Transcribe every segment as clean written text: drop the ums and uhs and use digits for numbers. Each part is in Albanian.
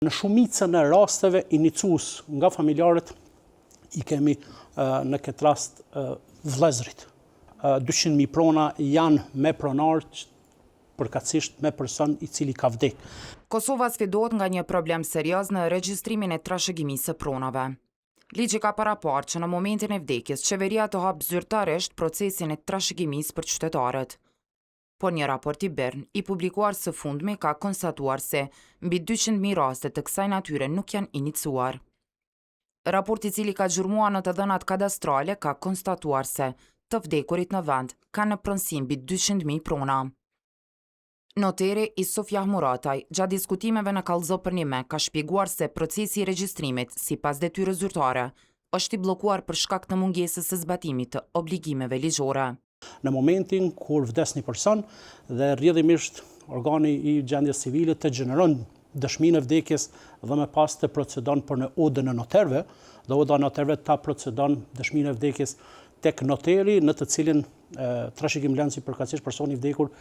Në shumicën e rasteve iniciues nga familjarët i kemi në këtë rast vëllezërit. 200.000 prona janë me pronar, përkatësisht me person i cili ka vdek. Kosova sfidohet nga një problem serioz në regjistrimin e trashëgimisë së pronave. Ligji ka paraparë që në momentin e vdekjes, qeveria të hapë zyrtarisht procesin e trashëgimisë për qytetarët. Por një raport i Bern, i publikuar së fundmi, ka konstatuar se mbi 200.000 raste të kësaj natyre nuk janë iniciuar. Raporti i cili ka gjurmuar në të dhënat kadastrale ka konstatuar se të vdekurit në vend ka në pronësi mbi 200.000 prona. Noteri Isofjah Murataj, gjatë diskutimeve në Kallëzo për një me, ka shpjeguar se procesi i regjistrimit, sipas detyrës zyrtare, është i bllokuar për shkak të mungesës së zbatimit të obligimeve ligjore. Në momentin kur vdes një person dhe rrjedhimisht organi i gjendjes civile të gjeneron dëshminë e vdekjes dhe më pas të procedon për në odën e noterëve, dhe oda e noterëve ta procedon dëshminë e vdekjes tek noteri, në të cilin trashëgim lëndsi përkatësisht personi i vdekur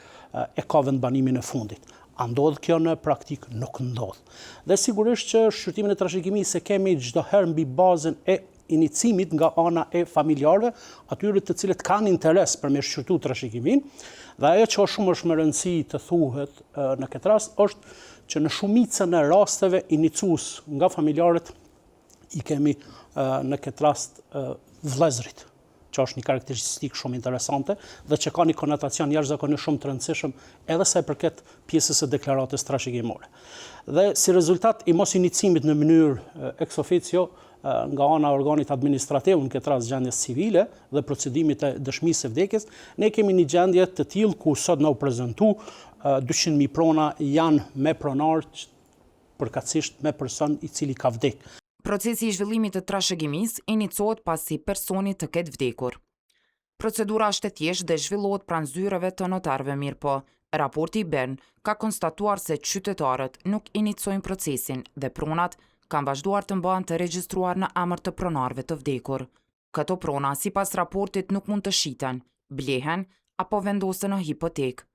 e ka vendbanimin e fundit. A ndodh kjo në praktik? Nuk ndodh. Dhe sigurisht që shqyrtimin e trashëgimisë e kemi çdo herë mbi bazën e inicimit nga ana e familjarëve, atyre të cilët kanë interes për me shqyrtu trashëgimin, dhe ajo që shumë është më rëndësi të thuhet në këtë rast është që në shumicën e rasteve iniciues nga familjarët i kemi në këtë rast vëllezërit, që është një karakteristikë shumë interesante dhe që ka një konotacion jashtëzakonisht shumë të rëndësishëm edhe sa i përket pjesës së deklaratës trashëgimore. Dhe si rezultat i mos inicimit në mënyrë ex officio nga ana organit administrativ në këtë rast gjendjes civile dhe procedimit e dëshmisë së vdekjes, ne kemi një gjendje të tillë ku sot na u prezantu 200.000 prona janë me pronar, përkatësisht me person i cili ka vdek. Procesi i zhvillimit të trashëgimisë inicohet pasi personi të ketë vdekur. Procedura është e thjeshtë dhe zhvillohet pranë zyreve të notarëve, mirëpo raporti i Bern ka konstatuar se qytetarët nuk inicojnë procesin dhe pronat kanë vazhduar të mbahen të regjistruar në emër të pronarëve të vdekur. Këto prona, sipas raportit, nuk mund të shiten, blehen apo vendosen në hipotekë.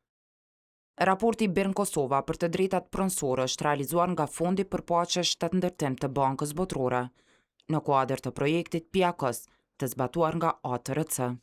Raporti Bern Kosova për të drejtat pronësore është realizuar nga Fondi për Paqe Shtatëndërtim të Bankës Botërore, në kuadër të projektit PIAKOS, të zbatuar nga ATRC.